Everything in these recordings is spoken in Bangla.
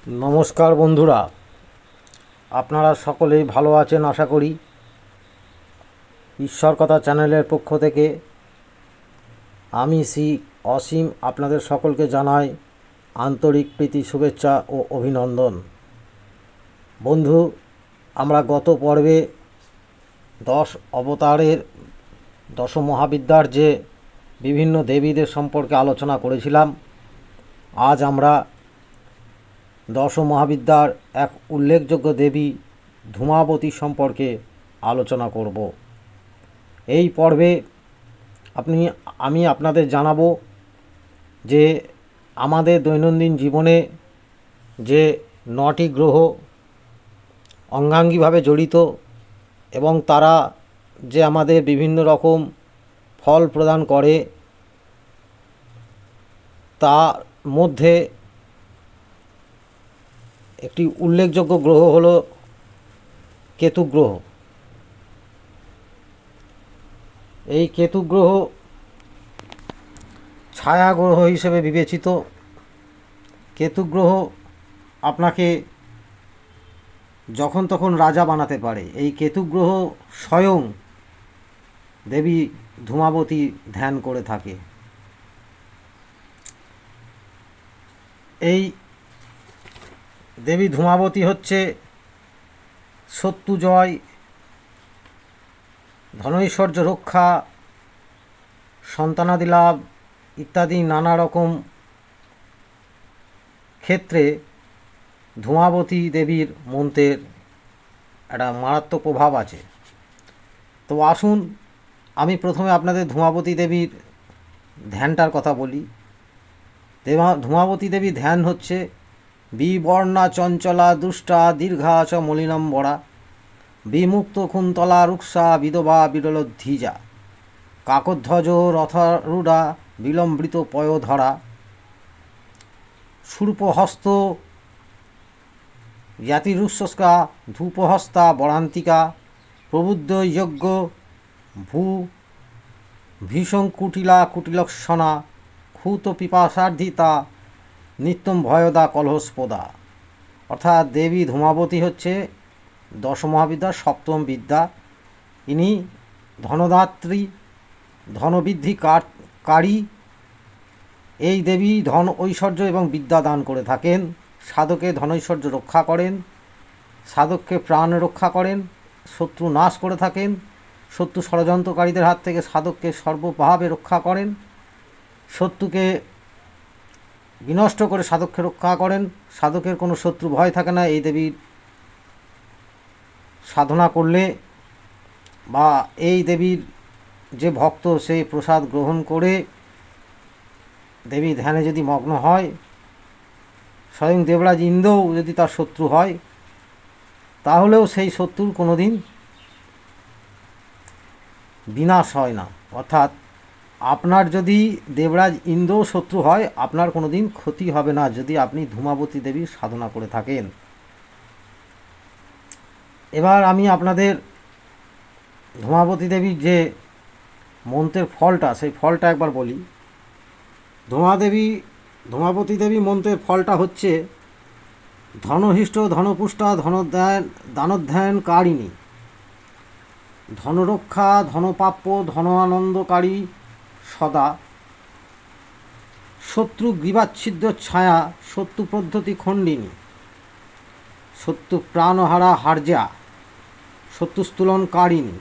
নমস্কার বন্ধুরা, আপনারা সকলেই ভালো আছেন আশা করি। ঈশ্বর কথা চ্যানেলের পক্ষ থেকে আমি শ্রী অসীম আপনাদের সকলকে জানাই আন্তরিক প্রীতি, শুভেচ্ছা ও অভিনন্দন। বন্ধু, আমরা গত পর্বে 10 অবতারের দশমহাবিদ্যার যে বিভিন্ন দেবীদের সম্পর্কে আলোচনা করেছিলাম। আজ আমরা দশমহাবিদ্যার এক উল্লেখযোগ্য দেবী ধূমাবতী সম্পর্কে আলোচনা করব। এই পর্বে আমি আপনাদের জানাবো যে আমাদের দৈনন্দিন জীবনে যে 9টি গ্রহ অঙ্গাঙ্গিভাবে জড়িত এবং তারা যে আমাদের বিভিন্ন রকম ফল প্রদান করে, তার মধ্যে একটি উল্লেখযোগ্য গ্রহ হলো কেতু গ্রহ। এই কেতু গ্রহ ছায়া গ্রহ হিসেবে বিবেচিত। কেতু গ্রহ আপনাকে যখন তখন রাজা বানাতে পারে। এই কেতু গ্রহ স্বয়ং দেবী ধূমাবতী ধ্যান করে থাকে। এই দেবী ধূমাবতী হচ্ছে শত্রু জয়, ধনৈশ্বর্য রক্ষা, সন্তানাদি লাভ ইত্যাদি নানা রকম ক্ষেত্রে ধূমাবতী দেবীর মন্ত্রের একটা মারাত্মক প্রভাব আছে। তো আসুন আমি প্রথমে আপনাদের ধূমাবতী দেবীর ধ্যানটার কথা বলি। ধূমাবতী দেবীর ধ্যান হচ্ছে বিবর্ণা চঞ্চলা দুষ্টা দীর্ঘা চ মলিনম্বরা বিমুক্ত কুন্তলা রুক্ষা বিধবা বিরলধ্বজা কাকধ্বজ রথারূঢ়া বিলম্বিত পয়োধরা শূর্পহস্ত জ্ঞাতিরুষ্কা ধূপহস্তা বরান্তিকা প্রবুদ্ধ যজ্ঞ ভূ ভীষণ কুটিলা কুটিলক্ষণা ক্ষুত পিপাসার্ধিতা নিত্যম ভয়দা কলহস্পদা। অর্থাৎ দেবী ধূমাবতী হচ্ছে দশমহাবিদ্যার সপ্তম বিদ্যা। ইনি ধনদাত্রী, ধনবৃদ্ধিকারী। এই দেবী ধন ঐশ্বর্য এবং বিদ্যা দান করে থাকেন। সাধকে ধনৈশ্বর্য রক্ষা করেন, সাধককে প্রাণ রক্ষা করেন, শত্রু নাশ করে থাকেন, শত্রু ষড়যন্ত্রকারীদের হাত থেকে সাধককে সর্বভাবে রক্ষা করেন, শত্রুকে বিনষ্ট করে সাধককে রক্ষা করেন। সাধকের কোনো শত্রু ভয় থাকে না এই দেবীর সাধনা করলে, বা এই দেবীর যে ভক্ত সে প্রসাদ গ্রহণ করে দেবী ধ্যানে যদি মগ্ন হয়, স্বয়ং দেবরাজ ইন্দ্রও যদি তার শত্রু হয় তাহলেও সেই শত্রুর কোনো দিন বিনাশ হয় না। অর্থাৎ আপনার যদি দেবরাজ ইন্দ্রও শত্রু হয়, আপনার কোনো দিন ক্ষতি হবে না যদি আপনি ধূমাবতী দেবীর সাধনা করে থাকেন। এবার আমি আপনাদের ধূমাবতী দেবীর যে মন্ত্রের ফলটা, সেই ফলটা একবার বলি। ধূমাবতী দেবী মন্ত্রের ফলটা হচ্ছে ধনহিষ্ট ধনপুষ্টা দানোধ্যায়নকারিণী, ধনরক্ষা ধনপ্রাপ্য ধন আনন্দকারী সদা, শত্রু গ্রীবাচ্ছিদ্য ছায়া শত্রু পদ্ধতি খণ্ডিনী, শত্রু প্রাণহারা হার্যা শত্রুস্থূলনকারিণী,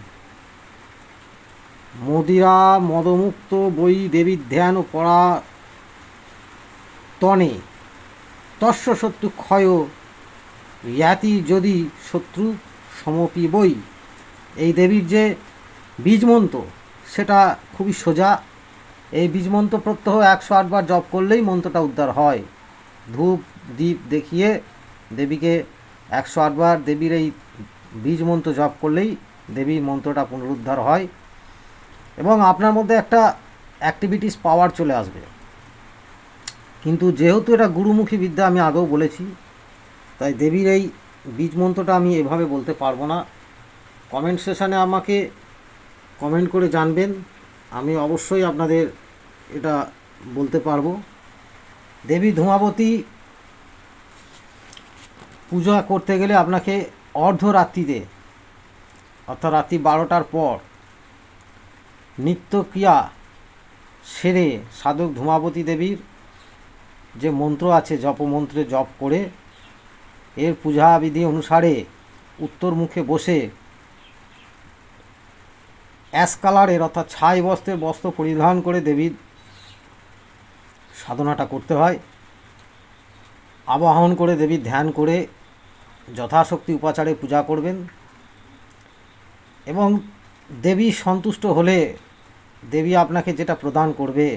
মদিরা মদমুক্ত বৈ দেবী ধ্যান পরাতনে তস্য শত্রু ক্ষয় জ্ঞাতি যদি শত্রু সমপি বই। এই দেবীর যে বীজমন্ত্র সেটা খুবই সোজা। এই বীজমন্ত্র প্রত্যহ 108 বার জপ করলেই মন্ত্রটা উদ্ধার হয়। ধূপ দীপ দেখিয়ে দেবীকে 108 বার দেবীর এই বীজমন্ত্র জপ করলেই দেবীর মন্ত্রটা পুনরুদ্ধার হয় এবং আপনার মধ্যে একটা অ্যাক্টিভিটিস পাওয়ার চলে আসবে। কিন্তু যেহেতু এটা গুরুমুখী বিদ্যা, আমি আগেও বলেছি, তাই দেবীর এই বীজ মন্ত্রটা আমি এভাবে বলতে পারবো না। কমেন্ট সেশানে আমাকে কমেন্ট করে জানবেন, আমি অবশ্যই আপনাদের এটা বলতে পারবো। দেবী ধূমাবতী পূজা করতে গেলে আপনাকে অর্ধরাত্রিতে অর্থাৎ রাত্রি 12টার পর নিত্যক্রিয়া সেরে সাধক ধূমাবতী দেবীর যে মন্ত্র আছে জপমন্ত্রে জপ করে এর পূজাবিধি অনুসারে উত্তর মুখে বসে অ্যাশ কালারের অর্থাৎ ছাই বস্ত্রের বস্ত্র পরিধান করে দেবীর সাধনাটা করতে হয়। আবাহন করে দেবীর ধ্যান করে যথাশক্তি উপাচারে পূজা করবেন এবং দেবী সন্তুষ্ট হলে দেবী আপনাকে যেটা প্রদান করবে,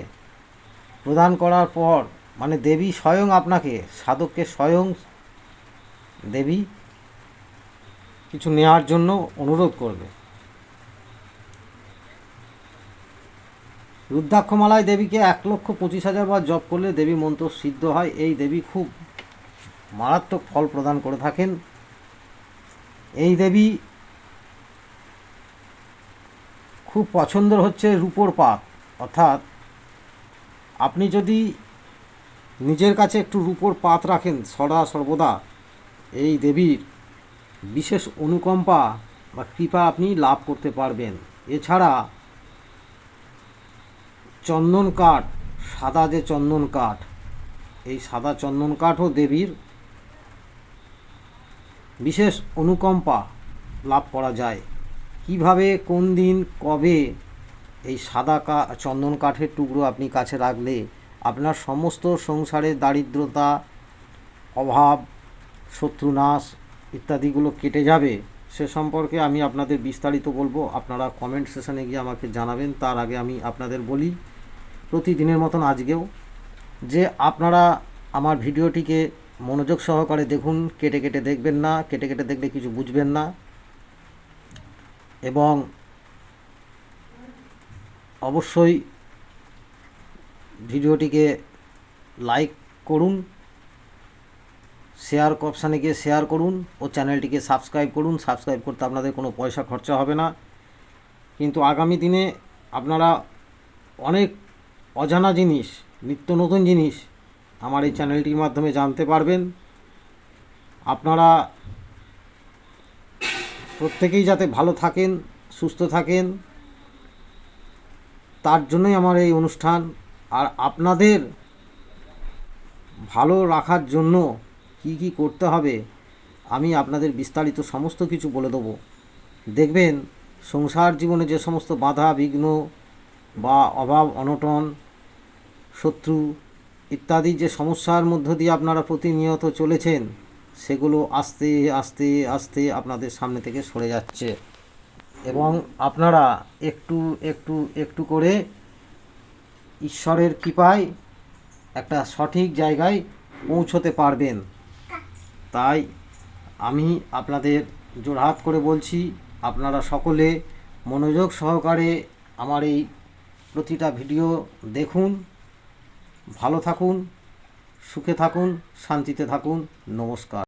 প্রদান করার পর মানে দেবী স্বয়ং আপনাকে, সাধককে স্বয়ং দেবী কিছু নেওয়ার জন্য অনুরোধ করবে। রুদ্রাক্ষমালায় দেবীকে 1,25,000 বার জপ করলে দেবী মন্ত্র সিদ্ধ হয়। এই দেবী খুব মারাত্মক ফল প্রদান করে থাকেন। এই দেবী খুব পছন্দ হচ্ছে রূপোর পাত, অর্থাৎ আপনি যদি নিজের কাছে একটু রূপোর পাত রাখেন সদা সর্বদা এই দেবীর বিশেষ অনুকম্পা বা কৃপা আপনি লাভ করতে পারবেন। এছাড়া চন্দন কাঠ, সাদা যে চন্দন কাঠ, এই সাদা চন্দন কাঠও দেবীর বিশেষ অনুকম্পা লাভ করা যায়। কিভাবে, কোন দিন, কবে এই সাদা চন্দন কাঠের টুকরো আপনি কাছে রাখলে আপনার সমস্ত সংসারের দারিদ্রতা, অভাব, শত্রুনাশ ইত্যাদিগুলো কেটে যাবে সে সম্পর্কে আমি আপনাদের বিস্তারিত বলবো। আপনারা কমেন্ট সেশনে গিয়ে আমাকে জানাবেন। তার আগে আমি আপনাদের বলি প্রতিদিনের মতন আজকেও যে আপনারা আমার ভিডিওটিকে মনোযোগ সহকারে দেখুন, কেটে কেটে দেখবেন না। কেটে কেটে দেখলে কিছু বুঝবেন না। এবং অবশ্যই ভিডিওটিকে লাইক করুন, শেয়ার অপশানে গিয়ে শেয়ার করুন ও চ্যানেলটিকে সাবস্ক্রাইব করুন। সাবস্ক্রাইব করতে আপনাদের কোনো পয়সা খরচা হবে না, কিন্তু আগামী দিনে আপনারা অনেক অজানা জিনিস, নিত্য নতুন জিনিস আমার এই চ্যানেলটির মাধ্যমে জানতে পারবেন। আপনারা প্রত্যেকেই যাতে ভালো থাকেন, সুস্থ থাকেন, তার জন্যই আমার এই অনুষ্ঠান। আর আপনাদের ভালো রাখার জন্য কি কি করতে হবে আমি আপনাদের বিস্তারিত সমস্ত কিছু বলে দেবো। দেখবেন সংসার জীবনে যে সমস্ত বাধা বিঘ্ন বা অভাব অনটন, শত্রু ইত্যাদি যে সমস্যার মধ্য দিয়ে আপনারা প্রতিনিয়ত চলেছেন সেগুলো আস্তে আস্তে আস্তে আপনাদের সামনে থেকে সরে যাচ্ছে এবং আপনারা একটু একটু একটু করে ঈশ্বরের কৃপায় একটা সঠিক জায়গায় পৌঁছতে পারবেন। তাই আমি আপনাদের জোড়হাত করে বলছি, আপনারা সকলে মনোযোগ সহকারে আমার এই প্রতিটা ভিডিও দেখুন। ভালো থাকুন, সুখে থাকুন, শান্তিতে থাকুন। নমস্কার।